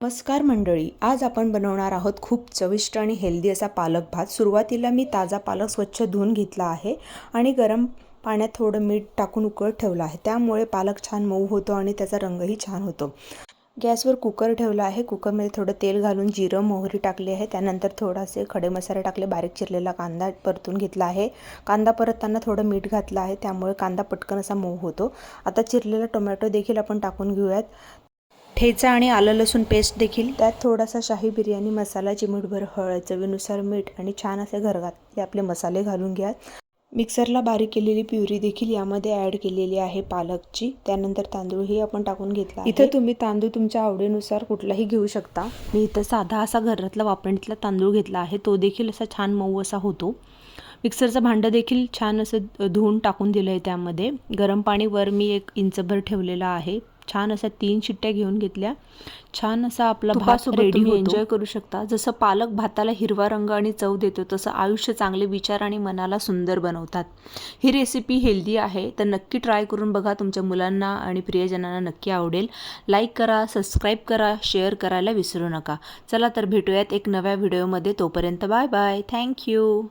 नमस्कार मंडळी, आज आपण बनवणार आहोत खूप चविष्ट आणि हेल्दी असा पालक भात। सुरुवातीला मी ताजा पालक स्वच्छ धुवून घेतला आहे आणि गरम पाण्यात थोडं मीठ टाकून उकळत ठेवला आहे। त्यामुळे पालक छान मऊ होतो आणि त्याचा रंगही छान होतो। गॅसवर कुकर ठेवला आहे। कुकरमध्ये थोडं तेल घालून जिरं मोहरी टाकली आहे। त्यानंतर थोडासे खडे मसाले टाकले, बारीक चिरलेला कांदा परतून घेतला आहे। कांदा परतताना थोडं मीठ घातलं आहे, त्यामुळे कांदा पटकन असा मऊ होतो। आता चिरलेला टोमॅटो देखील आपण टाकून घेऊयात। ठेचा आणि आलं लसूण पेस्ट देखील, त्यात थोडासा शाही बिर्याणी मसाला, चिमूटभर हळद, चवीनुसार मीठ आणि छान असे घरगुती आपले मसाले घालून घ्या। मिक्सरला बारीक केलेली प्युरी देखील यामध्ये ॲड केलेली आहे पालकची। त्यानंतर तांदूळही आपण टाकून घेतला आहे। इथे तुम्ही तांदूळ तुमच्या आवडीनुसार कुठलाही घेऊ शकता। मी इथं साधा असा घरातला वापरण्यातला तांदूळ घेतला आहे, तो देखील असा छान मऊ असा होतो। मिक्सरचं भांडं देखील छान असं धुवून टाकून दिलं आहे। त्यामध्ये गरम पाणी वर मी 1 इंचभर ठेवलेलं आहे। छान असा 3 शिट्ट्या घेऊन घेतल्या। छान असा आपला भात रेडी होतो। एन्जॉय करू शकता। जसं पालक भाताला हिरवा रंग आणि चव देतो, तसं आयुष्य चांगले विचार आणि मनाला सुंदर बनवतात। ही रेसिपी हेल्दी आहे, तर नक्की ट्राय करून बघा। तुमच्या मुलांना आणि प्रियजनांना नक्की आवडेल। लाईक करा, सबस्क्राईब करा, शेअर करायला विसरू नका। चला तर भेटूयात एक नव्या व्हिडिओमध्ये। तोपर्यंत बाय बाय, थँक्यू।